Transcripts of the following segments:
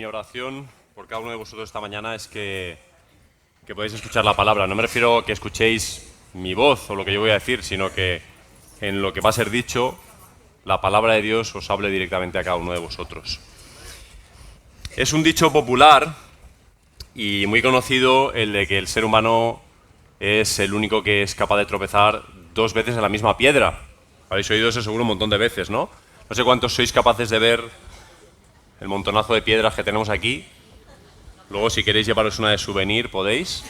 oración por cada uno de vosotros esta mañana es que podáis escuchar la palabra. No me refiero a que escuchéis mi voz o lo que yo voy a decir, sino que en lo que va a ser dicho, la palabra de Dios os hable directamente a cada uno de vosotros. Es un dicho popular y muy conocido el de que el ser humano es el único que es capaz de tropezar dos veces en la misma piedra. Habéis oído eso seguro un montón de veces, ¿no? No sé cuántos sois capaces de ver el montonazo de piedras que tenemos aquí. Luego, si queréis llevaros una de souvenir, podéis,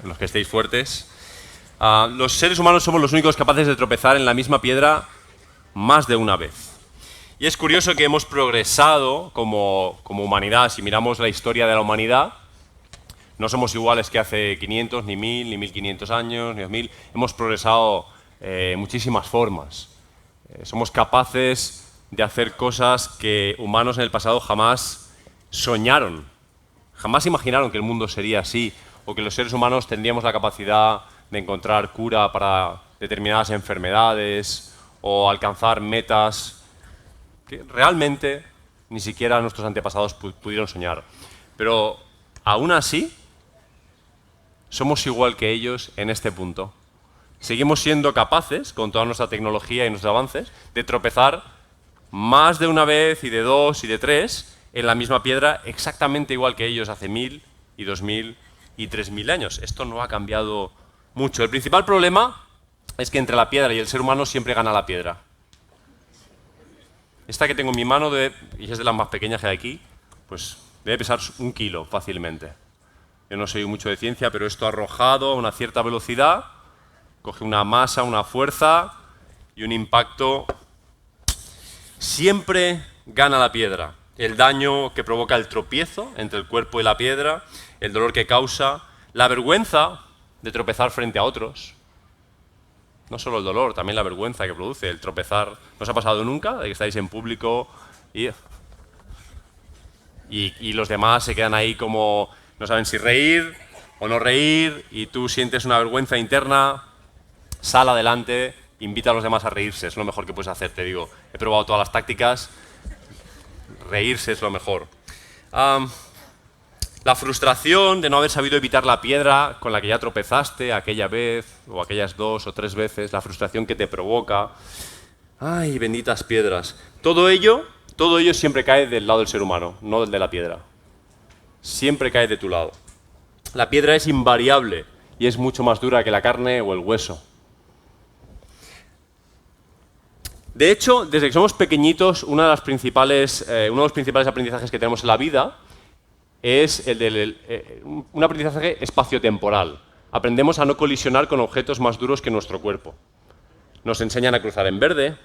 los que estéis fuertes. Los seres humanos somos los únicos capaces de tropezar en la misma piedra más de una vez. Y es curioso que hemos progresado como humanidad. Si miramos la historia de la humanidad, no somos iguales que hace 500, ni 1000, ni 1500 años, ni 2000. Hemos progresado muchísimas formas. Somos capaces de hacer cosas que humanos en el pasado jamás soñaron. Jamás imaginaron que el mundo sería así, o que los seres humanos tendríamos la capacidad de encontrar cura para determinadas enfermedades, o alcanzar metas que realmente ni siquiera nuestros antepasados pudieron soñar. Pero aún así, somos igual que ellos en este punto. Seguimos siendo capaces, con toda nuestra tecnología y nuestros avances, de tropezar más de una vez, y de dos, y de tres, en la misma piedra, exactamente igual que ellos hace 1000, y 2000, y 3000 años. Esto no ha cambiado mucho. El principal problema es que entre la piedra y el ser humano siempre gana la piedra. Esta que tengo en mi mano, y es de las más pequeñas que hay aquí, pues debe pesar 1 kilo fácilmente. Yo no soy mucho de ciencia, pero esto arrojado a una cierta velocidad coge una masa, una fuerza y un impacto. Siempre gana la piedra. El daño que provoca el tropiezo entre el cuerpo y la piedra, el dolor que causa, la vergüenza de tropezar frente a otros. No solo el dolor, también la vergüenza que produce el tropezar. ¿No os ha pasado nunca de que estáis en público y los demás se quedan ahí como no saben si reír o no reír, y tú sientes una vergüenza interna? Sal adelante, invita a los demás a reírse, es lo mejor que puedes hacer, te digo. He probado todas las tácticas, reírse es lo mejor. La frustración de no haber sabido evitar la piedra con la que ya tropezaste aquella vez, o aquellas 2 o 3 veces, la frustración que te provoca. ¡Ay, benditas piedras! Todo ello siempre cae del lado del ser humano, no del de la piedra. Siempre cae de tu lado. La piedra es invariable y es mucho más dura que la carne o el hueso. De hecho, desde que somos pequeñitos, uno de los principales aprendizajes que tenemos en la vida es un aprendizaje espaciotemporal. Aprendemos a no colisionar con objetos más duros que nuestro cuerpo. Nos enseñan a cruzar en verde,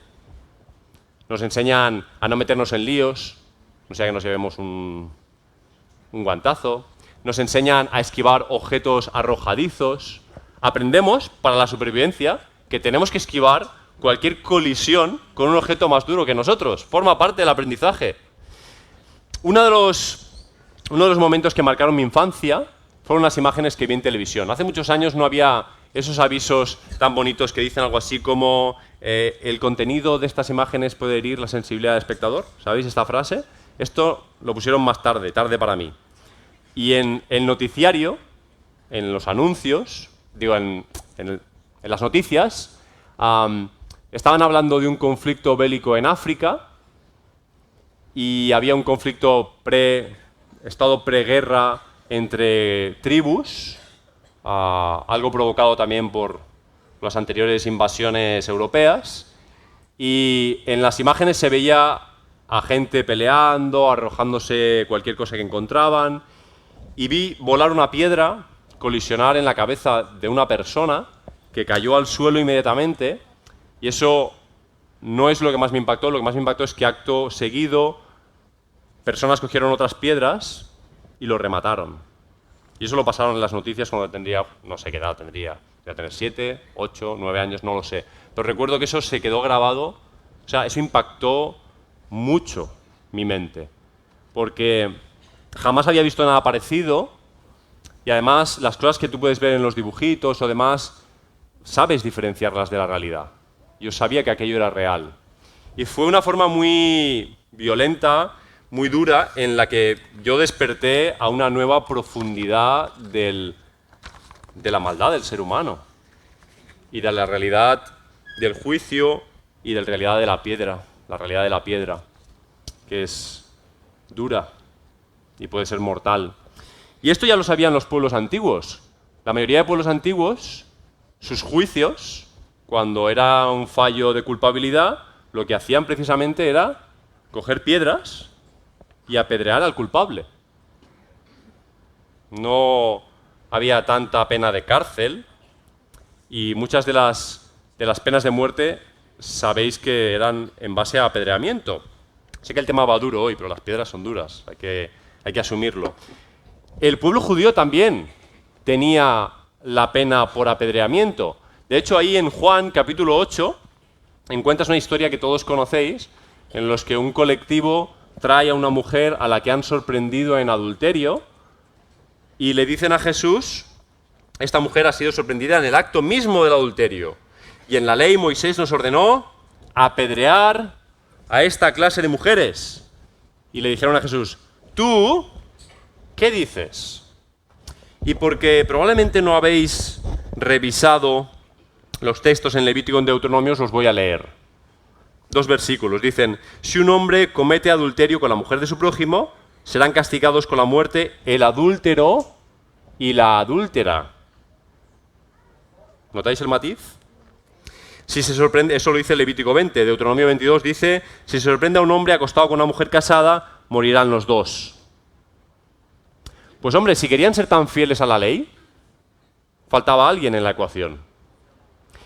nos enseñan a no meternos en líos, no sea que nos llevemos un guantazo, nos enseñan a esquivar objetos arrojadizos. Aprendemos, para la supervivencia, que tenemos que esquivar cualquier colisión con un objeto más duro que nosotros. Forma parte del aprendizaje. Uno de los momentos que marcaron mi infancia fueron las imágenes que vi en televisión. Hace muchos años no había esos avisos tan bonitos que dicen algo así como el contenido de estas imágenes puede herir la sensibilidad del espectador. ¿Sabéis esta frase? Esto lo pusieron más tarde para mí. Y en el noticiario, en los anuncios, en las noticias, estaban hablando de un conflicto bélico en África, y había un conflicto estado preguerra entre tribus, algo provocado también por las anteriores invasiones europeas, y en las imágenes se veía a gente peleando, arrojándose cualquier cosa que encontraban, y vi volar una piedra, colisionar en la cabeza de una persona que cayó al suelo inmediatamente. Y eso no es lo que más me impactó. Lo que más me impactó es que acto seguido personas cogieron otras piedras y lo remataron. Y eso lo pasaron en las noticias cuando tendría, no sé qué edad tendría, tener 7, 8, 9 años, no lo sé. Pero recuerdo que eso se quedó grabado, o sea, eso impactó mucho mi mente. Porque jamás había visto nada parecido, y además las cosas que tú puedes ver en los dibujitos o demás, sabes diferenciarlas de la realidad. Yo sabía que aquello era real. Y fue una forma muy violenta, muy dura en la que yo desperté a una nueva profundidad de la maldad del ser humano y de la realidad del juicio y de la realidad de la piedra, que es dura y puede ser mortal. Y esto ya lo sabían los pueblos antiguos. La mayoría de pueblos antiguos, sus juicios, cuando era un fallo de culpabilidad, lo que hacían precisamente era coger piedras y apedrear al culpable. No había tanta pena de cárcel y muchas de las penas de muerte sabéis que eran en base a apedreamiento. Sé que el tema va duro hoy, pero las piedras son duras, hay que asumirlo. El pueblo judío también tenía la pena por apedreamiento. De hecho, ahí en Juan, capítulo 8, encuentras una historia que todos conocéis, en los que un colectivo trae a una mujer a la que han sorprendido en adulterio y le dicen a Jesús, esta mujer ha sido sorprendida en el acto mismo del adulterio. Y en la ley Moisés nos ordenó apedrear a esta clase de mujeres. Y le dijeron a Jesús, ¿tú qué dices? Y porque probablemente no habéis revisado los textos en Levítico y en Deuteronomio, os los voy a leer. 2 versículos. Dicen, si un hombre comete adulterio con la mujer de su prójimo, serán castigados con la muerte el adúltero y la adúltera. ¿Notáis el matiz? Si se sorprende, eso lo dice Levítico 20, Deuteronomio 22 dice, si se sorprende a un hombre acostado con una mujer casada, morirán los dos. Pues hombre, si querían ser tan fieles a la ley, faltaba alguien en la ecuación.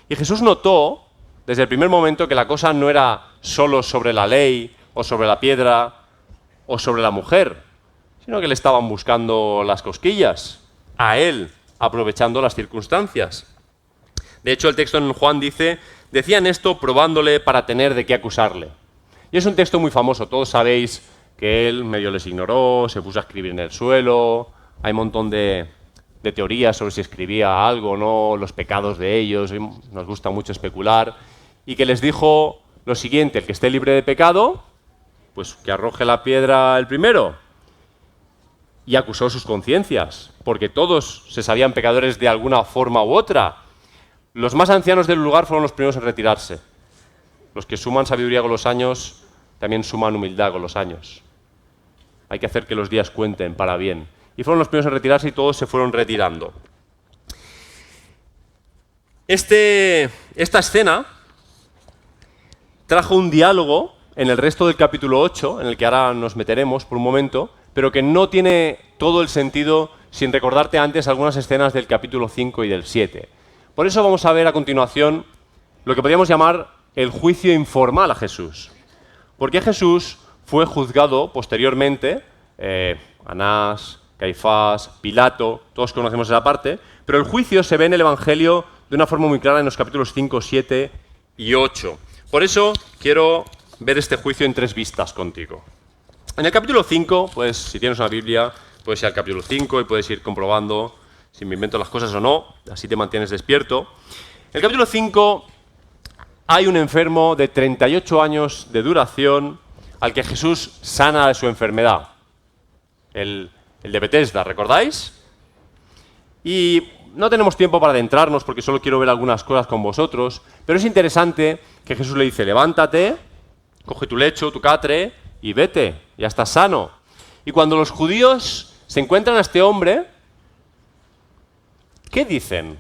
Y Jesús notó, desde el primer momento, que la cosa no era solo sobre la ley, o sobre la piedra, o sobre la mujer, sino que le estaban buscando las cosquillas, a él, aprovechando las circunstancias. De hecho, el texto en Juan dice, decían esto probándole para tener de qué acusarle. Y es un texto muy famoso, todos sabéis que él medio les ignoró, se puso a escribir en el suelo, hay un montón de teorías sobre si escribía algo o no, los pecados de ellos, nos gusta mucho especular, y que les dijo lo siguiente, el que esté libre de pecado, pues que arroje la piedra el primero. Y acusó sus conciencias, porque todos se sabían pecadores de alguna forma u otra. Los más ancianos del lugar fueron los primeros en retirarse. Los que suman sabiduría con los años, también suman humildad con los años. Hay que hacer que los días cuenten para bien. Y fueron los primeros en retirarse y todos se fueron retirando. Esta escena trajo un diálogo en el resto del capítulo 8, en el que ahora nos meteremos por un momento, pero que no tiene todo el sentido sin recordarte antes algunas escenas del capítulo 5 y del 7. Por eso vamos a ver a continuación lo que podríamos llamar el juicio informal a Jesús. Porque Jesús fue juzgado posteriormente, Anás, Caifás, Pilato, todos conocemos esa parte, pero el juicio se ve en el Evangelio de una forma muy clara en los capítulos 5, 7 y 8. Por eso quiero ver este juicio en 3 vistas contigo. En el capítulo 5, pues si tienes una Biblia, puedes ir al capítulo 5 y puedes ir comprobando si me invento las cosas o no, así te mantienes despierto. En el capítulo 5 hay un enfermo de 38 años de duración al que Jesús sana de su enfermedad. El de Betesda, ¿recordáis? Y no tenemos tiempo para adentrarnos porque solo quiero ver algunas cosas con vosotros, pero es interesante que Jesús le dice, levántate, coge tu lecho, tu catre y vete, ya estás sano. Y cuando los judíos se encuentran a este hombre, ¿qué dicen?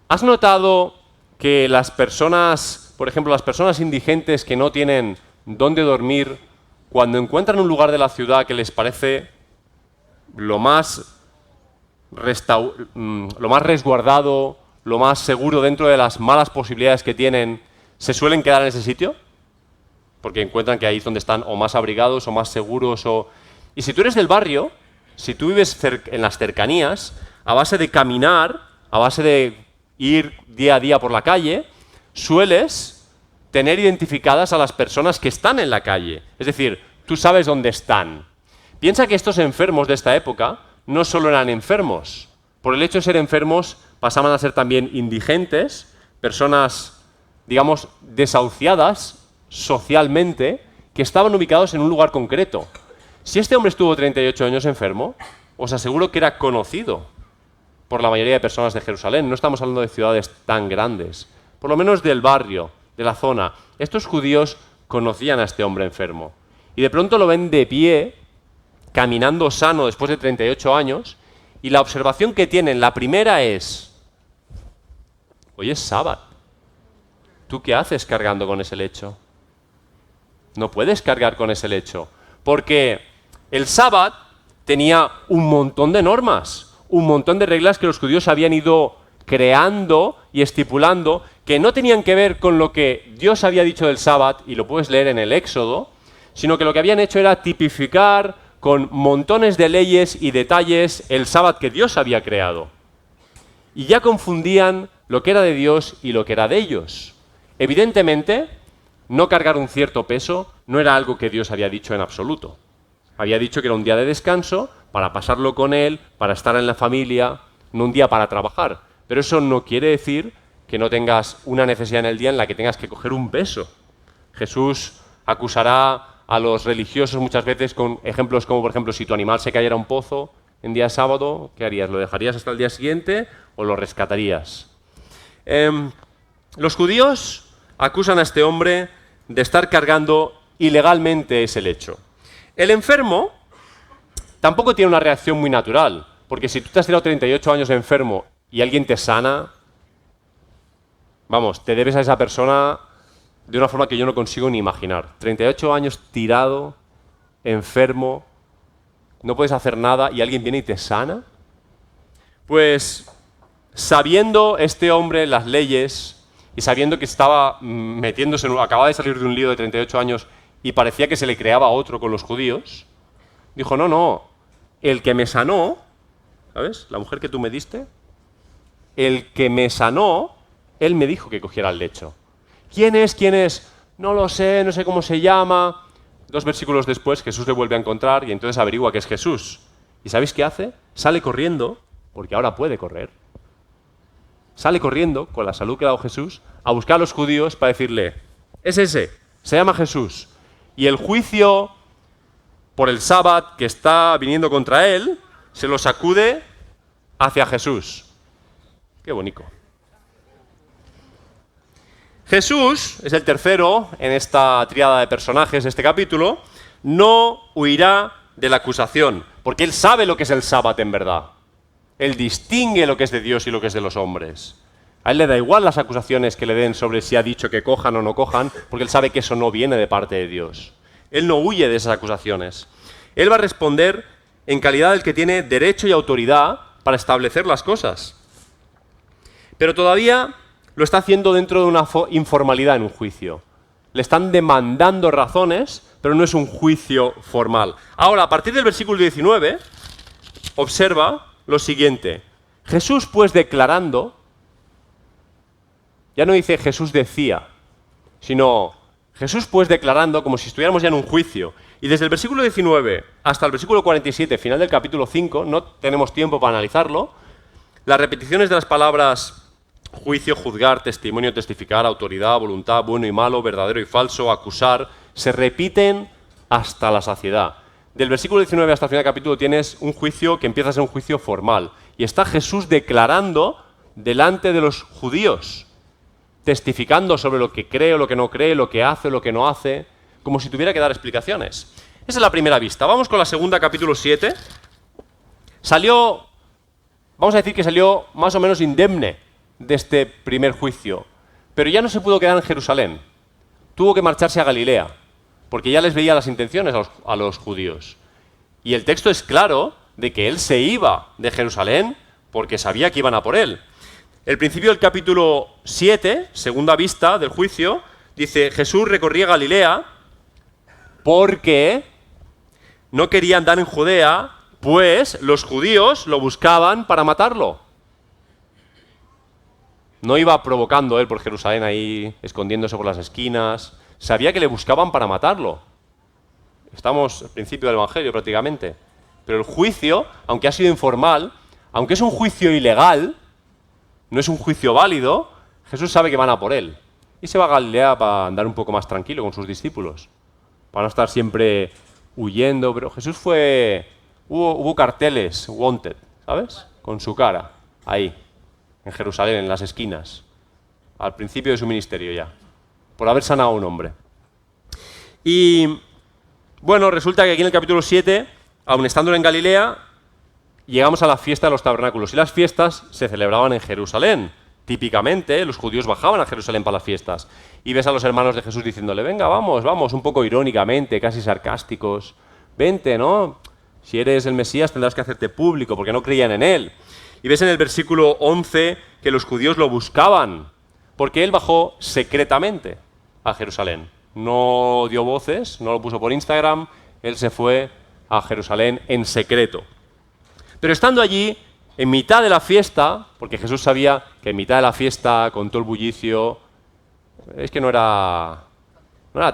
¿Has notado que las personas, por ejemplo, las personas indigentes que no tienen dónde dormir, cuando encuentran un lugar de la ciudad que les parece lo más resguardado, lo más seguro dentro de las malas posibilidades que tienen, se suelen quedar en ese sitio? Porque encuentran que ahí es donde están o más abrigados o más seguros. Y si tú eres del barrio, si tú vives en las cercanías, a base de caminar, a base de ir día a día por la calle, sueles tener identificadas a las personas que están en la calle. Es decir, tú sabes dónde están. Piensa que estos enfermos de esta época no solo eran enfermos. Por el hecho de ser enfermos, pasaban a ser también indigentes, personas, digamos, desahuciadas socialmente que estaban ubicados en un lugar concreto. Si este hombre estuvo 38 años enfermo, os aseguro que era conocido por la mayoría de personas de Jerusalén. No estamos hablando de ciudades tan grandes, por lo menos del barrio, de la zona. Estos judíos conocían a este hombre enfermo. Y de pronto lo ven de pie, caminando sano después de 38 años, y la observación que tienen, la primera es: hoy es sábado. ¿Tú qué haces cargando con ese lecho? No puedes cargar con ese lecho, porque el sábado tenía un montón de normas, un montón de reglas que los judíos habían ido creando y estipulando, que no tenían que ver con lo que Dios había dicho del sábado, y lo puedes leer en el Éxodo, sino que lo que habían hecho era tipificar con montones de leyes y detalles el sábado que Dios había creado. Y ya confundían lo que era de Dios y lo que era de ellos. Evidentemente, no cargar un cierto peso no era algo que Dios había dicho en absoluto. Había dicho que era un día de descanso, para pasarlo con Él, para estar en la familia, no un día para trabajar. Pero eso no quiere decir que no tengas una necesidad en el día en la que tengas que coger un peso. Jesús acusará a los religiosos muchas veces con ejemplos como, por ejemplo, si tu animal se cayera a un pozo en día sábado, ¿qué harías? ¿Lo dejarías hasta el día siguiente o lo rescatarías? Los judíos acusan a este hombre de estar cargando ilegalmente ese lecho. El enfermo tampoco tiene una reacción muy natural, porque si tú te has tirado 38 años enfermo y alguien te sana, vamos, te debes a esa persona de una forma que yo no consigo ni imaginar. 38 años tirado, enfermo, no puedes hacer nada y alguien viene y te sana. Pues sabiendo este hombre las leyes y sabiendo que estaba metiéndose, acababa de salir de un lío de 38 años y parecía que se le creaba otro con los judíos, dijo, no, el que me sanó, ¿sabes? La mujer que tú me diste, el que me sanó, él me dijo que cogiera el lecho. ¿Quién es? ¿Quién es? No lo sé, no sé cómo se llama. 2 versículos después, Jesús le vuelve a encontrar y entonces averigua que es Jesús. ¿Y sabéis qué hace? Sale corriendo, porque ahora puede correr. Sale corriendo, con la salud que ha dado Jesús, a buscar a los judíos para decirle, es ese, se llama Jesús. Y el juicio por el sábado que está viniendo contra él, se lo sacude hacia Jesús. Qué bonito. Jesús, es el tercero en esta tríada de personajes de este capítulo, no huirá de la acusación, porque él sabe lo que es el sábado en verdad. Él distingue lo que es de Dios y lo que es de los hombres. A él le da igual las acusaciones que le den sobre si ha dicho que cojan o no cojan, porque él sabe que eso no viene de parte de Dios. Él no huye de esas acusaciones. Él va a responder en calidad del que tiene derecho y autoridad para establecer las cosas. Pero todavía lo está haciendo dentro de una informalidad en un juicio. Le están demandando razones, pero no es un juicio formal. Ahora, a partir del versículo 19, observa lo siguiente. Jesús, pues, declarando, ya no dice Jesús decía, sino Jesús, pues, declarando como si estuviéramos ya en un juicio. Y desde el versículo 19 hasta el versículo 47, final del capítulo 5, no tenemos tiempo para analizarlo, las repeticiones de las palabras juicio, juzgar, testimonio, testificar, autoridad, voluntad, bueno y malo, verdadero y falso, acusar, se repiten hasta la saciedad. Del versículo 19 hasta el final del capítulo tienes un juicio que empieza a ser un juicio formal. Y está Jesús declarando delante de los judíos, testificando sobre lo que cree o lo que no cree, lo que hace o lo que no hace, como si tuviera que dar explicaciones. Esa es la primera vista. Vamos con la segunda, capítulo 7. Vamos a decir que salió más o menos indemne de este primer juicio, pero ya no se pudo quedar en Jerusalén. Tuvo que marcharse a Galilea, porque ya les veía las intenciones a los judíos. Y el texto es claro de que él se iba de Jerusalén porque sabía que iban a por él. El principio del capítulo 7, segunda vista del juicio, dice, Jesús recorría Galilea porque no quería andar en Judea, pues los judíos lo buscaban para matarlo. No iba provocando él por Jerusalén ahí, escondiéndose por las esquinas. Sabía que le buscaban para matarlo. Estamos al principio del Evangelio prácticamente. Pero el juicio, aunque ha sido informal, aunque es un juicio ilegal, no es un juicio válido, Jesús sabe que van a por él. Y se va a Galilea para andar un poco más tranquilo con sus discípulos. para no estar siempre huyendo, pero Jesús hubo carteles, wanted, ¿sabes? Con su cara, ahí, en Jerusalén, en las esquinas, al principio de su ministerio ya, por haber sanado a un hombre. Y bueno, resulta que aquí en el capítulo 7, aun estando en Galilea, llegamos a la fiesta de los tabernáculos, y las fiestas se celebraban en Jerusalén. Típicamente, los judíos bajaban a Jerusalén para las fiestas. Y ves a los hermanos de Jesús diciéndole, venga, vamos, vamos, un poco irónicamente, casi sarcásticos. Vente, ¿no? Si eres el Mesías tendrás que hacerte público, porque no creían en él. Y ves en el versículo 11 que los judíos lo buscaban, porque él bajó secretamente a Jerusalén. No dio voces, no lo puso por Instagram, él se fue a Jerusalén en secreto. Pero estando allí, en mitad de la fiesta, porque Jesús sabía que en mitad de la fiesta, con todo el bullicio, es que no era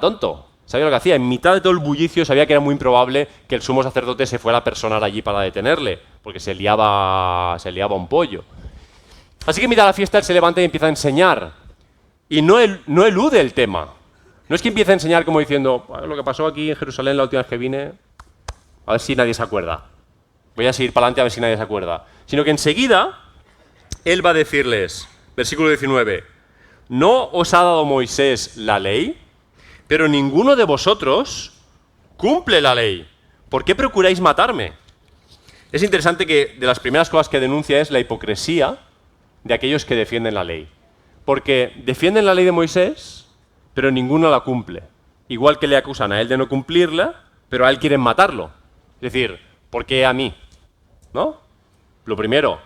tonto, sabía lo que hacía. En mitad de todo el bullicio sabía que era muy improbable que el sumo sacerdote se fuera a personar allí para detenerle, porque se liaba un pollo. Así que en mitad de la fiesta él se levanta y empieza a enseñar. Y no elude el tema. No es que empiece a enseñar como diciendo, lo que pasó aquí en Jerusalén la última vez que vine, a ver si nadie se acuerda. Voy a seguir para adelante a ver si nadie se acuerda. Sino que enseguida él va a decirles, versículo 19, ¿no os ha dado Moisés la ley? Pero ninguno de vosotros cumple la ley. ¿Por qué procuráis matarme? Es interesante que de las primeras cosas que denuncia es la hipocresía de aquellos que defienden la ley. Porque defienden la ley de Moisés, pero ninguno la cumple. Igual que le acusan a él de no cumplirla, pero a él quieren matarlo. Es decir, ¿por qué a mí? ¿No? Lo primero,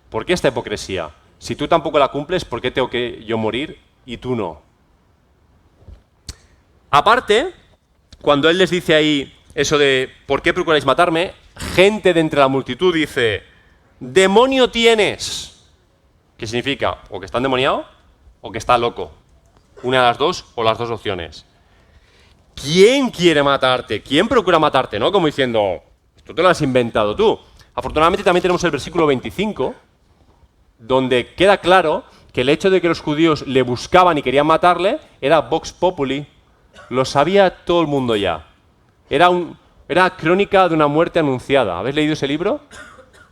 ¿por qué esta hipocresía? Si tú tampoco la cumples, ¿por qué tengo que yo morir y tú no? Aparte, cuando él les dice ahí eso de ¿por qué procuráis matarme? Gente de entre la multitud dice, ¡demonio tienes! ¿Qué significa? O que está endemoniado o que está loco. Una de las dos o las dos opciones. ¿Quién quiere matarte? ¿Quién procura matarte? ¿No? Como diciendo, esto te lo has inventado tú. Afortunadamente también tenemos el versículo 25, donde queda claro que el hecho de que los judíos le buscaban y querían matarle era vox populi. Lo sabía todo el mundo ya. Era crónica de una muerte anunciada. ¿Habéis leído ese libro?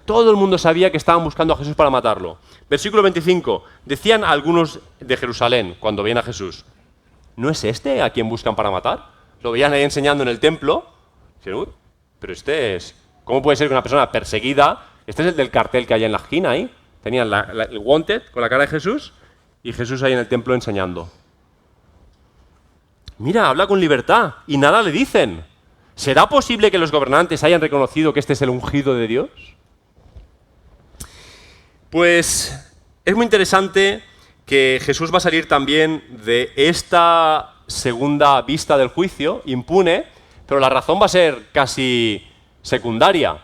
Todo el mundo sabía que estaban buscando a Jesús para matarlo. Versículo 25. Decían algunos de Jerusalén, cuando veían a Jesús, ¿no es este a quien buscan para matar? Lo veían ahí enseñando en el templo. Dicen, uy, pero este es... ¿Cómo puede ser que una persona perseguida... Este es el del cartel que hay en la esquina ahí. Tenían el wanted con la cara de Jesús y Jesús ahí en el templo enseñando. Mira, habla con libertad y nada le dicen. ¿Será posible que los gobernantes hayan reconocido que este es el ungido de Dios? Pues es muy interesante que Jesús va a salir también de esta segunda vista del juicio, impune, pero la razón va a ser casi secundaria.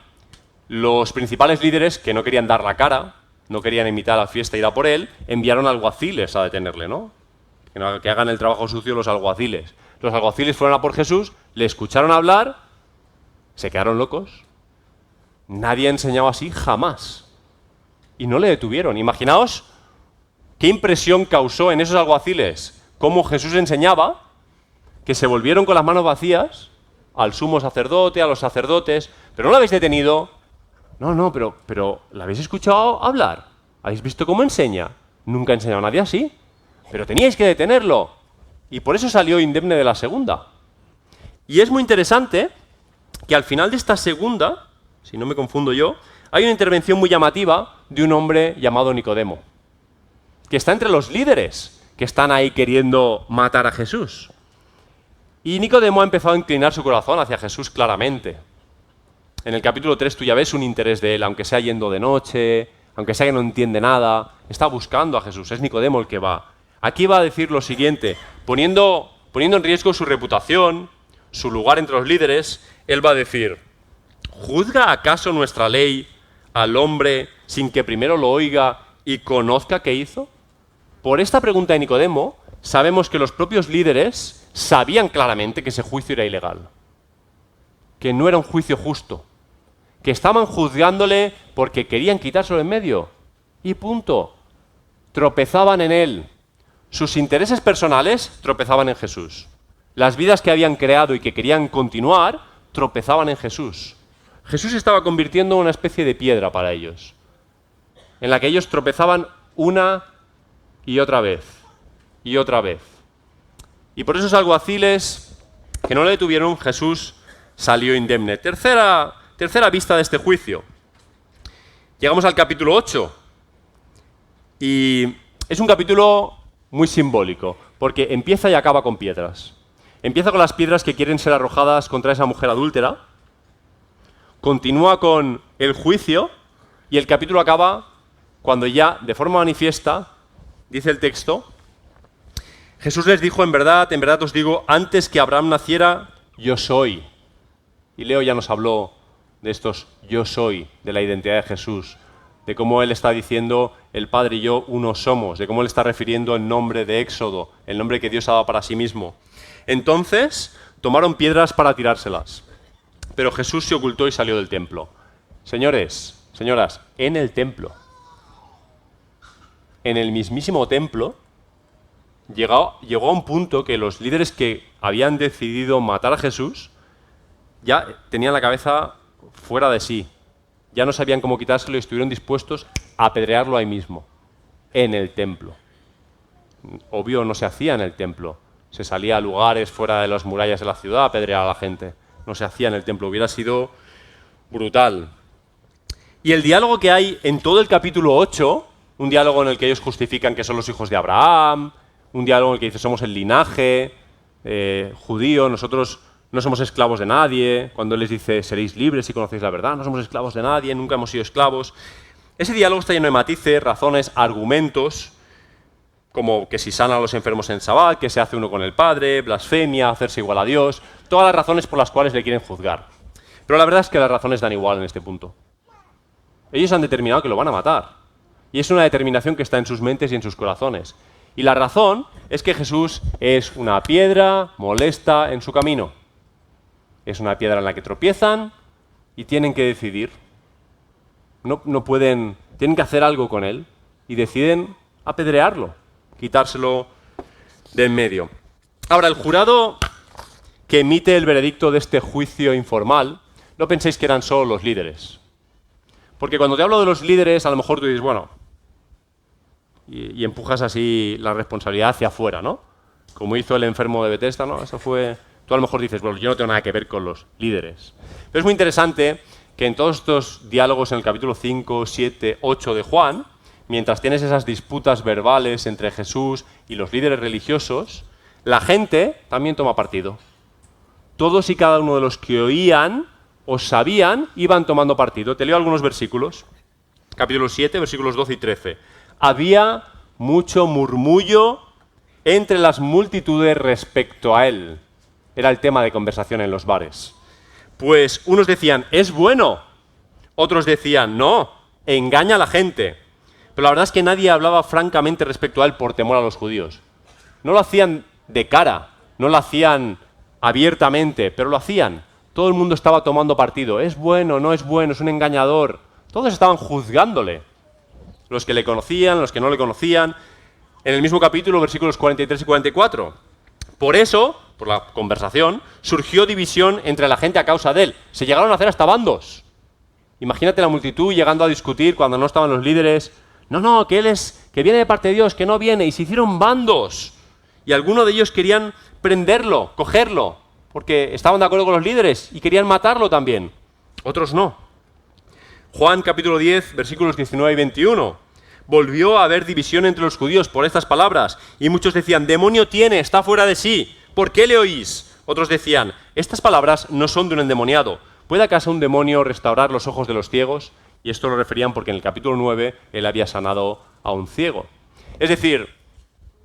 Los principales líderes, que no querían dar la cara, no querían invitar a la fiesta e ir a por él, enviaron alguaciles a detenerle, ¿no? Que hagan el trabajo sucio los alguaciles. Los alguaciles fueron a por Jesús, le escucharon hablar, se quedaron locos. Nadie ha enseñado así jamás. Y no le detuvieron. Imaginaos qué impresión causó en esos alguaciles cómo Jesús enseñaba, que se volvieron con las manos vacías al sumo sacerdote, a los sacerdotes. ¿Pero no lo habéis detenido? No, pero ¿la habéis escuchado hablar? ¿Habéis visto cómo enseña? Nunca ha enseñado a nadie así. Pero teníais que detenerlo. Y por eso salió indemne de la segunda. Y es muy interesante que al final de esta segunda, si no me confundo yo, hay una intervención muy llamativa de un hombre llamado Nicodemo, que está entre los líderes que están ahí queriendo matar a Jesús. Y Nicodemo ha empezado a inclinar su corazón hacia Jesús claramente. En el capítulo 3 tú ya ves un interés de él, aunque sea yendo de noche, aunque sea que no entiende nada, está buscando a Jesús, es Nicodemo el que va. Aquí va a decir lo siguiente, poniendo en riesgo su reputación, su lugar entre los líderes, él va a decir, ¿juzga acaso nuestra ley al hombre sin que primero lo oiga y conozca qué hizo? Por esta pregunta de Nicodemo, sabemos que los propios líderes sabían claramente que ese juicio era ilegal, que no era un juicio justo, que estaban juzgándole porque querían quitárselo en medio. Y punto. Tropezaban en él. Sus intereses personales tropezaban en Jesús. las vidas que habían creado y que querían continuar, tropezaban en Jesús. Jesús se estaba convirtiendo en una especie de piedra para ellos, en la que ellos tropezaban una y otra vez, y otra vez. Y por esos alguaciles que no le detuvieron, Jesús salió indemne. Tercera vista de este juicio. Llegamos al capítulo 8. Y es un capítulo muy simbólico, porque empieza y acaba con piedras. Empieza con las piedras que quieren ser arrojadas contra esa mujer adúltera, continúa con el juicio, y el capítulo acaba cuando ya, de forma manifiesta, dice el texto, Jesús les dijo, en verdad os digo, antes que Abraham naciera, yo soy. Y Leo ya nos habló de estos yo soy, de la identidad de Jesús, de cómo Él está diciendo, el Padre y yo uno somos, de cómo Él está refiriendo el nombre de Éxodo, el nombre que Dios ha dado para sí mismo. Entonces, tomaron piedras para tirárselas, pero Jesús se ocultó y salió del templo. Señores, señoras, en el templo, en el mismísimo templo, llegó a un punto que los líderes que habían decidido matar a Jesús ya tenían la cabeza fuera de sí. Ya no sabían cómo quitárselo y estuvieron dispuestos a apedrearlo ahí mismo, en el templo. Obvio, no se hacía en el templo. Se salía a lugares fuera de las murallas de la ciudad a apedrear a la gente. No se hacía en el templo. Hubiera sido brutal. Y el diálogo que hay en todo el capítulo 8, un diálogo en el que ellos justifican que son los hijos de Abraham, un diálogo en el que dice somos el linaje judío, nosotros no somos esclavos de nadie, cuando Él les dice seréis libres si conocéis la verdad, no somos esclavos de nadie, nunca hemos sido esclavos. Ese diálogo está lleno de matices, razones, argumentos, como que si sana a los enfermos en Sabbat, que se hace uno con el Padre, blasfemia, hacerse igual a Dios, todas las razones por las cuales le quieren juzgar. Pero la verdad es que las razones dan igual en este punto. Ellos han determinado que lo van a matar. Y es una determinación que está en sus mentes y en sus corazones. Y la razón es que Jesús es una piedra molesta en su camino. Es una piedra en la que tropiezan y tienen que decidir. No pueden, tienen que hacer algo con él y deciden apedrearlo, quitárselo de en medio. Ahora, el jurado que emite el veredicto de este juicio informal, no penséis que eran solo los líderes. Porque cuando te hablo de los líderes, a lo mejor tú dices, bueno, y empujas así la responsabilidad hacia afuera, ¿no? Como hizo el enfermo de Bethesda, ¿no? Eso fue... Tú a lo mejor dices, bueno, yo no tengo nada que ver con los líderes. Pero es muy interesante que en todos estos diálogos en el capítulo 5, 7, 8 de Juan, mientras tienes esas disputas verbales entre Jesús y los líderes religiosos, la gente también toma partido. Todos y cada uno de los que oían o sabían iban tomando partido. Te leo algunos versículos. Capítulo 7, versículos 12 y 13. Había mucho murmullo entre las multitudes respecto a él. Era el tema de conversación en los bares. Pues unos decían, es bueno. Otros decían, no, engaña a la gente. Pero la verdad es que nadie hablaba francamente respecto a él por temor a los judíos. No lo hacían de cara, no lo hacían abiertamente, pero lo hacían. Todo el mundo estaba tomando partido. Es bueno, no es bueno, es un engañador. Todos estaban juzgándole. Los que le conocían, los que no le conocían. En el mismo capítulo, versículos 43 y 44. Por eso, por la conversación, surgió división entre la gente a causa de él. Se llegaron a hacer hasta bandos. Imagínate la multitud llegando a discutir cuando no estaban los líderes. No, que él es, que viene de parte de Dios, que no viene. Y se hicieron bandos. Y algunos de ellos querían prenderlo, cogerlo, porque estaban de acuerdo con los líderes y querían matarlo también. Otros no. Juan capítulo 10, versículos 19 y 21. Volvió a haber división entre los judíos por estas palabras, y muchos decían, demonio tiene, está fuera de sí, ¿por qué le oís? Otros decían, estas palabras no son de un endemoniado, ¿puede acaso un demonio restaurar los ojos de los ciegos? Y esto lo referían porque en el capítulo 9 él había sanado a un ciego. Es decir,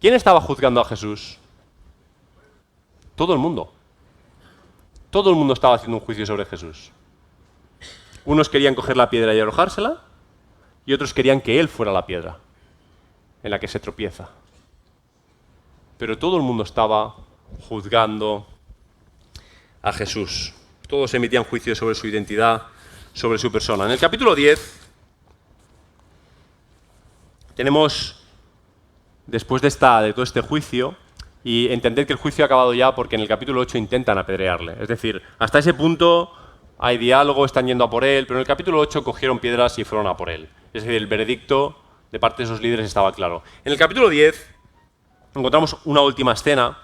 ¿quién estaba juzgando a Jesús? Todo el mundo. Todo el mundo estaba haciendo un juicio sobre Jesús. Unos querían coger la piedra y arrojársela, y otros querían que él fuera la piedra en la que se tropieza. Pero todo el mundo estaba juzgando a Jesús. Todos emitían juicios sobre su identidad, sobre su persona. En el capítulo 10 tenemos, después de todo este juicio, y entender que el juicio ha acabado ya porque en el capítulo 8 intentan apedrearle. Es decir, hasta ese punto hay diálogo, están yendo a por él, pero en el capítulo 8 cogieron piedras y fueron a por él. Es decir, el veredicto de parte de esos líderes estaba claro. En el capítulo 10 encontramos una última escena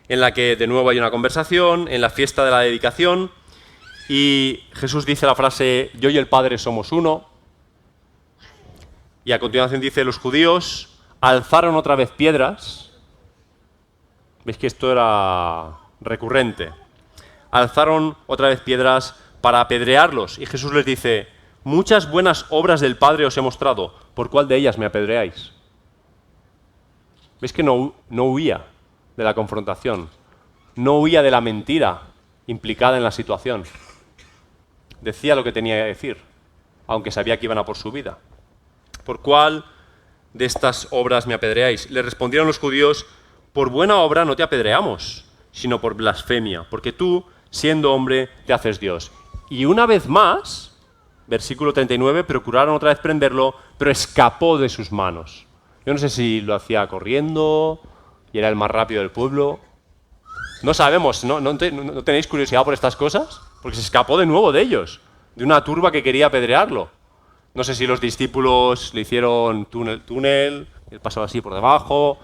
en la que de nuevo hay una conversación, en la fiesta de la dedicación, y Jesús dice la frase, yo y el Padre somos uno, y a continuación dice, los judíos alzaron otra vez piedras. ¿Veis que esto era recurrente? Alzaron otra vez piedras para apedrearlos, y Jesús les dice, muchas buenas obras del Padre os he mostrado, ¿por cuál de ellas me apedreáis? ¿Veis que no huía de la confrontación? No huía de la mentira implicada en la situación. Decía lo que tenía que decir, aunque sabía que iban a por su vida. ¿Por cuál de estas obras me apedreáis? Le respondieron los judíos, por buena obra no te apedreamos, sino por blasfemia, porque tú, siendo hombre, te haces Dios. Y una vez más, versículo 39, procuraron otra vez prenderlo, pero escapó de sus manos. Yo no sé si lo hacía corriendo y era el más rápido del pueblo. No sabemos, ¿no tenéis curiosidad por estas cosas? Porque se escapó de nuevo de ellos, de una turba que quería apedrearlo. No sé si los discípulos le hicieron túnel, él pasaba así por debajo,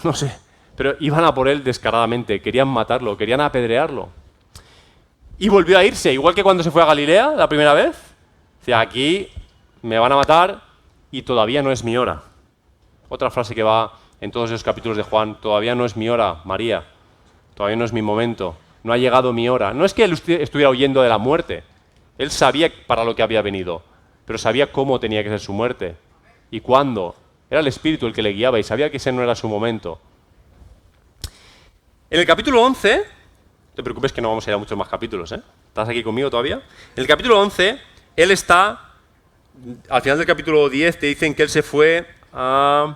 no sé. Pero iban a por él descaradamente, querían matarlo, querían apedrearlo. Y volvió a irse, igual que cuando se fue a Galilea la primera vez. Decía, aquí me van a matar y todavía no es mi hora. Otra frase que va en todos esos capítulos de Juan, todavía no es mi hora, María, todavía no es mi momento, no ha llegado mi hora. No es que él estuviera huyendo de la muerte, él sabía para lo que había venido, pero sabía cómo tenía que ser su muerte y cuándo. Era el Espíritu el que le guiaba y sabía que ese no era su momento. En el capítulo 11, no te preocupes que no vamos a ir a muchos más capítulos, ¿eh? ¿Estás aquí conmigo todavía? En el capítulo 11, él está, al final del capítulo 10 te dicen que él se fue a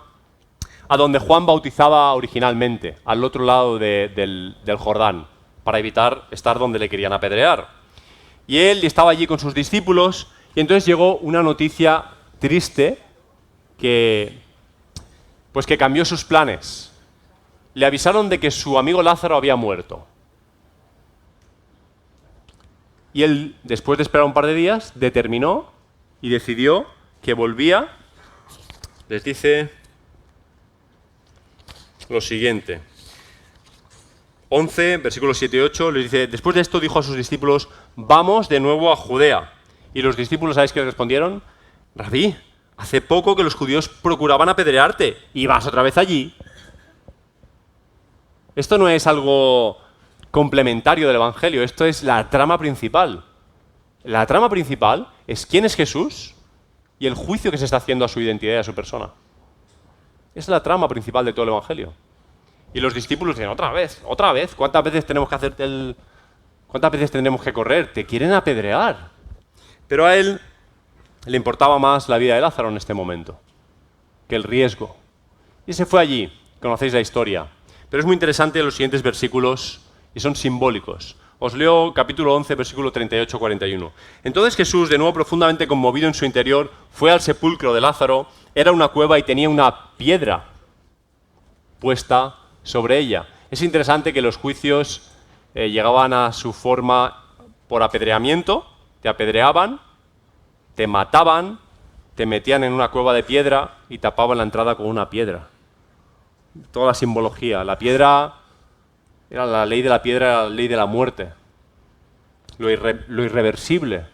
donde Juan bautizaba originalmente, al otro lado del Jordán, para evitar estar donde le querían apedrear. Y él estaba allí con sus discípulos, y entonces llegó una noticia triste que cambió sus planes. Le avisaron de que su amigo Lázaro había muerto. Y él, después de esperar un par de días, determinó y decidió que volvía. Les dice lo siguiente. 11, versículos 7 y 8, les dice, después de esto dijo a sus discípulos, vamos de nuevo a Judea. Y los discípulos, ¿sabéis qué le respondieron? Rabí, hace poco que los judíos procuraban apedrearte y vas otra vez allí. Esto no es algo complementario del Evangelio, esto es la trama principal. La trama principal es quién es Jesús y el juicio que se está haciendo a su identidad y a su persona. Es la trama principal de todo el Evangelio. Y los discípulos dicen, otra vez, ¿cuántas veces tenemos que hacer cuántas veces tendremos que correr? Te quieren apedrear. Pero a él le importaba más la vida de Lázaro en este momento que el riesgo. Y se fue allí, conocéis la historia. Pero es muy interesante los siguientes versículos y son simbólicos. Os leo capítulo 11, versículo 38-41. Entonces Jesús, de nuevo profundamente conmovido en su interior, fue al sepulcro de Lázaro. Era una cueva y tenía una piedra puesta sobre ella. Es interesante que los juicios llegaban a su forma por apedreamiento, te apedreaban, te mataban, te metían en una cueva de piedra y tapaban la entrada con una piedra. Toda la simbología. La piedra era la ley de la piedra, era la ley de la muerte. Lo irreversible.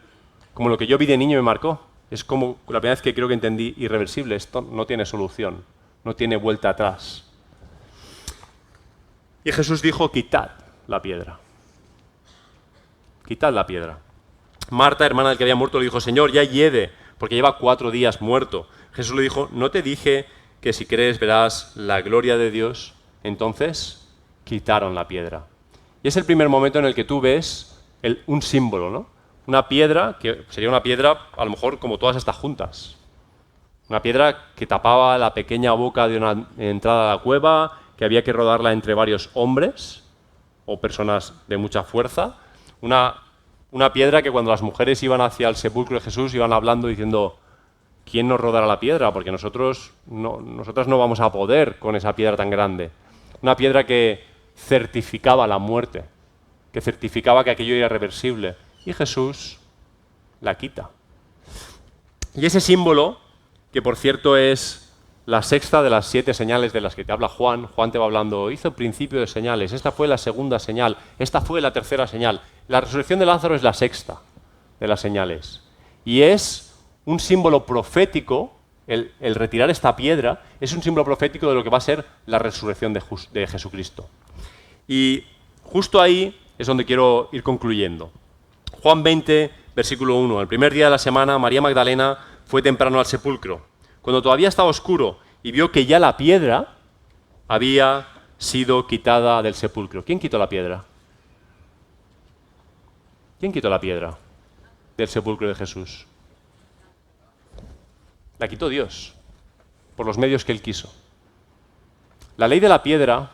Como lo que yo vi de niño me marcó. Es como la primera vez que creo que entendí irreversible. Esto no tiene solución, no tiene vuelta atrás. Y Jesús dijo, quitad la piedra. Quitad la piedra. Marta, hermana del que había muerto, le dijo, Señor, ya hiede, porque lleva 4 días muerto. Jesús le dijo, ¿no te dije que si crees verás la gloria de Dios? Entonces quitaron la piedra. Y es el primer momento en el que tú ves un símbolo, ¿no? Una piedra, que sería una piedra a lo mejor como todas estas juntas. Una piedra que tapaba la pequeña boca de una entrada a la cueva, que había que rodarla entre varios hombres o personas de mucha fuerza. Una piedra que cuando las mujeres iban hacia el sepulcro de Jesús iban hablando diciendo, ¿quién nos rodará la piedra? Porque nosotras no vamos a poder con esa piedra tan grande. una piedra que certificaba la muerte, que certificaba que aquello era irreversible. Y Jesús la quita. Y ese símbolo, que por cierto es la sexta de las 7 señales de las que te habla Juan, Juan te va hablando, hizo principio de señales, esta fue la segunda señal, esta fue la tercera señal. La resurrección de Lázaro es la sexta de las señales. Y es un símbolo profético, el retirar esta piedra, es un símbolo profético de lo que va a ser la resurrección de Jesucristo. Y justo ahí es donde quiero ir concluyendo. Juan 20, versículo 1. El primer día de la semana, María Magdalena fue temprano al sepulcro, cuando todavía estaba oscuro, y vio que ya la piedra había sido quitada del sepulcro. ¿Quién quitó la piedra? ¿Quién quitó la piedra del sepulcro de Jesús? La quitó Dios, por los medios que Él quiso. La ley de la piedra,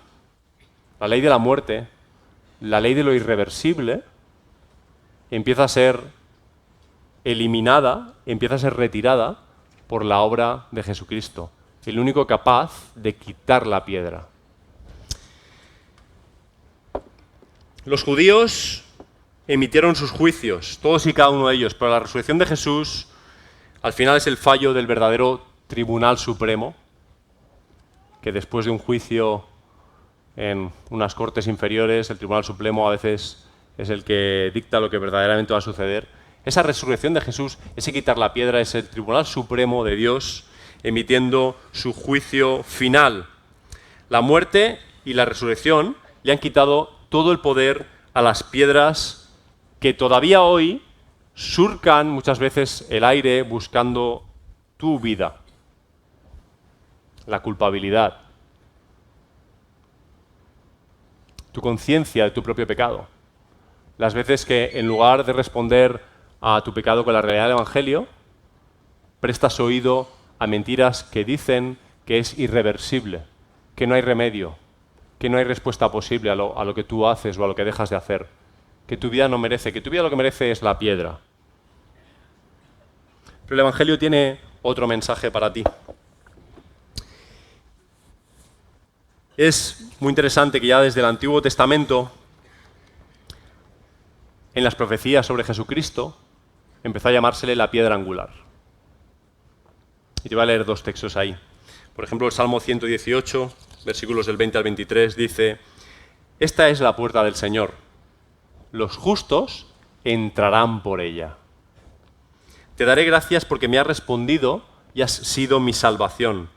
la ley de la muerte, la ley de lo irreversible, empieza a ser eliminada, empieza a ser retirada por la obra de Jesucristo, el único capaz de quitar la piedra. Los judíos emitieron sus juicios, todos y cada uno de ellos, pero la resurrección de Jesús al final es el fallo del verdadero Tribunal Supremo, que después de un juicio en unas cortes inferiores, el Tribunal Supremo a veces es el que dicta lo que verdaderamente va a suceder. Esa resurrección de Jesús, ese quitar la piedra, es el Tribunal Supremo de Dios emitiendo su juicio final. La muerte y la resurrección le han quitado todo el poder a las piedras que todavía hoy surcan muchas veces el aire buscando tu vida, la culpabilidad, tu conciencia de tu propio pecado. Las veces que en lugar de responder a tu pecado con la realidad del Evangelio, prestas oído a mentiras que dicen que es irreversible, que no hay remedio, que no hay respuesta posible a lo que tú haces o a lo que dejas de hacer, que tu vida no merece, que tu vida lo que merece es la piedra. Pero el Evangelio tiene otro mensaje para ti. Es muy interesante que ya desde el Antiguo Testamento, en las profecías sobre Jesucristo, empezó a llamársele la piedra angular. Y te voy a leer 2 textos ahí. Por ejemplo, el Salmo 118, versículos del 20 al 23, dice: Esta es la puerta del Señor. Los justos entrarán por ella. Te daré gracias porque me has respondido y has sido mi salvación.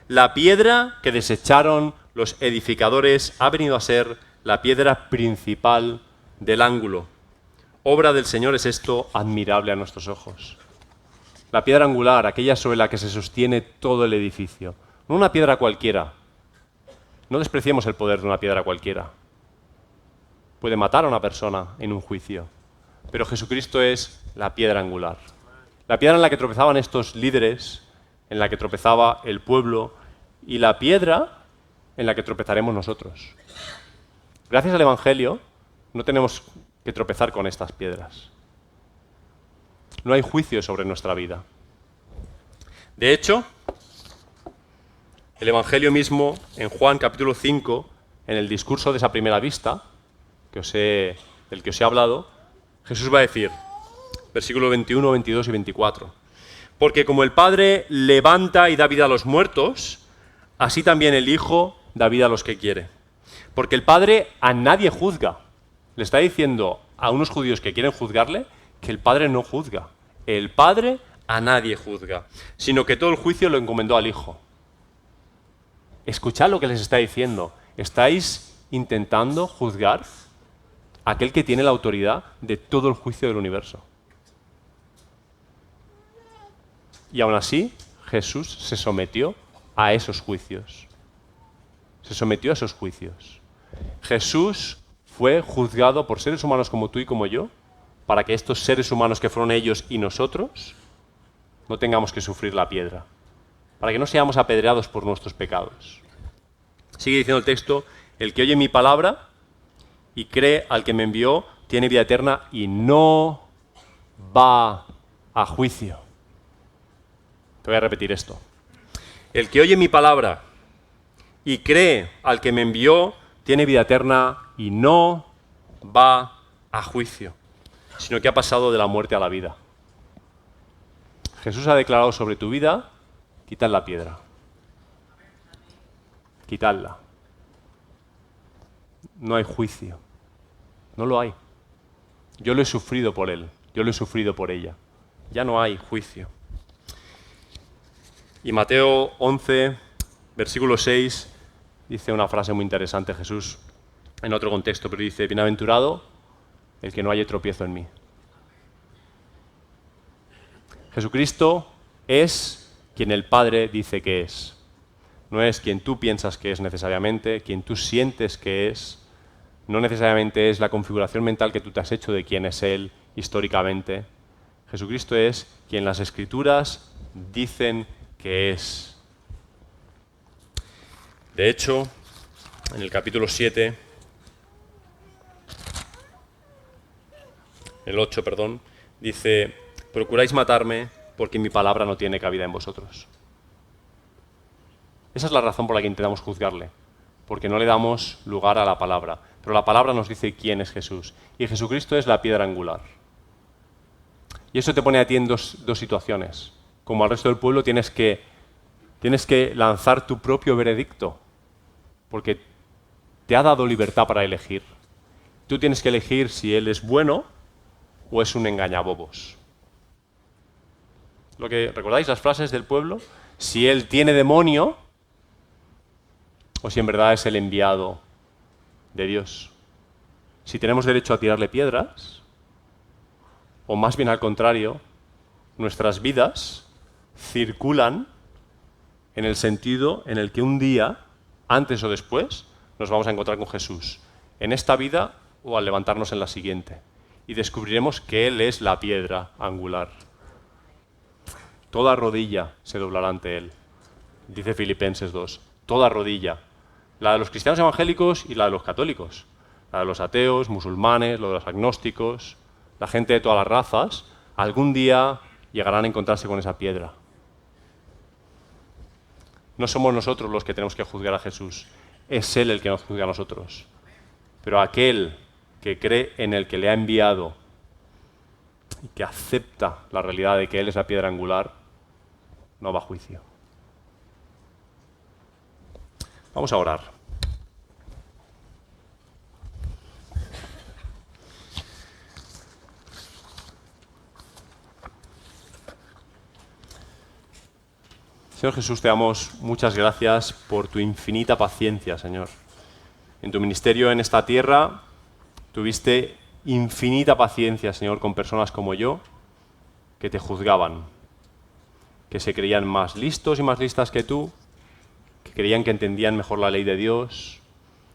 La piedra que desecharon los edificadores ha venido a ser la piedra principal del ángulo. Obra del Señor es esto admirable a nuestros ojos. La piedra angular, aquella sobre la que se sostiene todo el edificio. No una piedra cualquiera. No despreciemos el poder de una piedra cualquiera. Puede matar a una persona en un juicio. Pero Jesucristo es la piedra angular. La piedra en la que tropezaban estos líderes, en la que tropezaba el pueblo, y la piedra en la que tropezaremos nosotros. Gracias al Evangelio, no tenemos que tropezar con estas piedras. No hay juicio sobre nuestra vida. De hecho, el Evangelio mismo, en Juan capítulo 5, en el discurso de esa primera vista, del que os he hablado, Jesús va a decir, versículos 21, 22 y 24, porque como el Padre levanta y da vida a los muertos, así también el Hijo da vida a los que quiere. Porque el Padre a nadie juzga. Le está diciendo a unos judíos que quieren juzgarle que el Padre no juzga. El Padre a nadie juzga, sino que todo el juicio lo encomendó al Hijo. Escuchad lo que les está diciendo. ¿Estáis intentando juzgar a aquel que tiene la autoridad de todo el juicio del universo? Y aún así, Jesús se sometió a esos juicios. Se sometió a esos juicios. Jesús fue juzgado por seres humanos como tú y como yo, para que estos seres humanos que fueron ellos y nosotros no tengamos que sufrir la piedra, para que no seamos apedreados por nuestros pecados. Sigue diciendo el texto: el que oye mi palabra y cree al que me envió tiene vida eterna y no va a juicio. Te voy a repetir esto. El que oye mi palabra y cree al que me envió, tiene vida eterna y no va a juicio, sino que ha pasado de la muerte a la vida. Jesús ha declarado sobre tu vida: quitad la piedra. Quitadla. No hay juicio. No lo hay. Yo lo he sufrido por él. Yo lo he sufrido por ella. Ya no hay juicio. Y Mateo 11, versículo 6, dice una frase muy interesante Jesús, en otro contexto, pero dice: bienaventurado el que no haya tropiezo en mí. Jesucristo es quien el Padre dice que es. No es quien tú piensas que es necesariamente, quien tú sientes que es. No necesariamente es la configuración mental que tú te has hecho de quién es Él históricamente. Jesucristo es quien las Escrituras dicen que es. De hecho, en el capítulo 7, el 8, perdón, dice: procuráis matarme porque mi palabra no tiene cabida en vosotros. Esa es la razón por la que intentamos juzgarle, porque no le damos lugar a la palabra. Pero la palabra nos dice quién es Jesús. Y Jesucristo es la piedra angular. Y eso te pone a ti en dos situaciones. Como al resto del pueblo tienes que lanzar tu propio veredicto, porque te ha dado libertad para elegir. Tú tienes que elegir si Él es bueno o es un engañabobos. ¿Recordáis las frases del pueblo? Si Él tiene demonio o si en verdad es el enviado de Dios. Si tenemos derecho a tirarle piedras, o más bien al contrario, nuestras vidas circulan en el sentido en el que un día, antes o después, nos vamos a encontrar con Jesús, en esta vida o al levantarnos en la siguiente, y descubriremos que Él es la piedra angular. Toda rodilla se doblará ante Él, dice Filipenses 2, toda rodilla, la de los cristianos evangélicos y la de los católicos, la de los ateos, musulmanes, la de los agnósticos, la gente de todas las razas, algún día llegarán a encontrarse con esa piedra. No somos nosotros los que tenemos que juzgar a Jesús, es Él el que nos juzga a nosotros. Pero aquel que cree en el que le ha enviado y que acepta la realidad de que Él es la piedra angular, no va a juicio. Vamos a orar. Señor Jesús, te damos muchas gracias por tu infinita paciencia, Señor. En tu ministerio en esta tierra tuviste infinita paciencia, Señor, con personas como yo que te juzgaban, que se creían más listos y más listas que tú, que creían que entendían mejor la ley de Dios,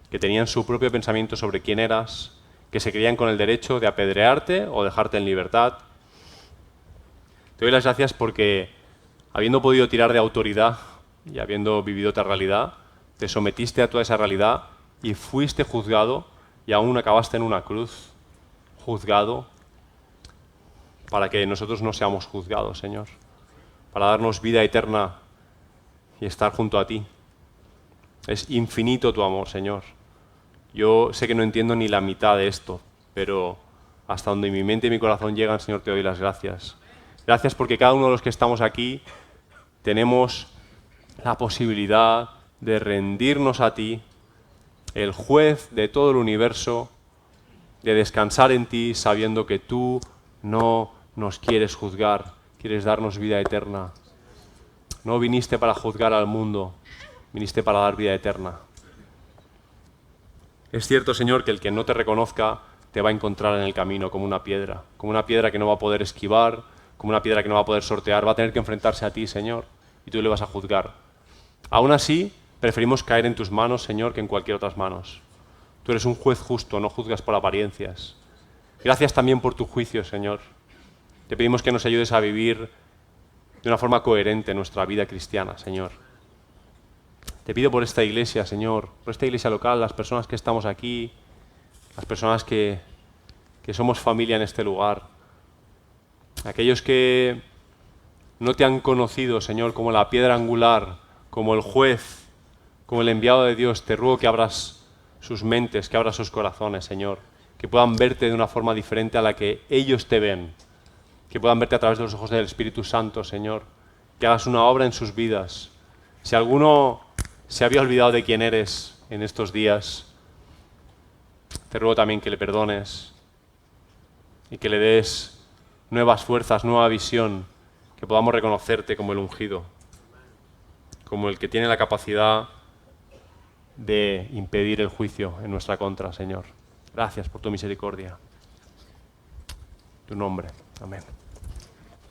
que tenían su propio pensamiento sobre quién eras, que se creían con el derecho de apedrearte o dejarte en libertad. Te doy las gracias porque, habiendo podido tirar de autoridad y habiendo vivido otra realidad, te sometiste a toda esa realidad y fuiste juzgado y aún acabaste en una cruz, juzgado, para que nosotros no seamos juzgados, Señor, para darnos vida eterna y estar junto a ti. Es infinito tu amor, Señor. Yo sé que no entiendo ni la mitad de esto, pero hasta donde mi mente y mi corazón llegan, Señor, te doy las gracias. Gracias porque cada uno de los que estamos aquí tenemos la posibilidad de rendirnos a ti, el juez de todo el universo, de descansar en ti sabiendo que tú no nos quieres juzgar, quieres darnos vida eterna. No viniste para juzgar al mundo, viniste para dar vida eterna. Es cierto, Señor, que el que no te reconozca te va a encontrar en el camino como una piedra que no va a poder esquivar, como una piedra que no va a poder sortear, va a tener que enfrentarse a ti, Señor, y tú le vas a juzgar. Aún así, preferimos caer en tus manos, Señor, que en cualquier otras manos. Tú eres un juez justo, no juzgas por apariencias. Gracias también por tu juicio, Señor. Te pedimos que nos ayudes a vivir de una forma coherente nuestra vida cristiana, Señor. Te pido por esta iglesia, Señor, por esta iglesia local, las personas que estamos aquí, las personas que somos familia en este lugar, aquellos que no te han conocido, Señor, como la piedra angular, como el juez, como el enviado de Dios, te ruego que abras sus mentes, que abras sus corazones, Señor, que puedan verte de una forma diferente a la que ellos te ven, que puedan verte a través de los ojos del Espíritu Santo, Señor, que hagas una obra en sus vidas. Si alguno se había olvidado de quién eres en estos días, te ruego también que le perdones y que le des nuevas fuerzas, nueva visión, que podamos reconocerte como el ungido, como el que tiene la capacidad de impedir el juicio en nuestra contra, Señor. Gracias por tu misericordia. En tu nombre. Amén.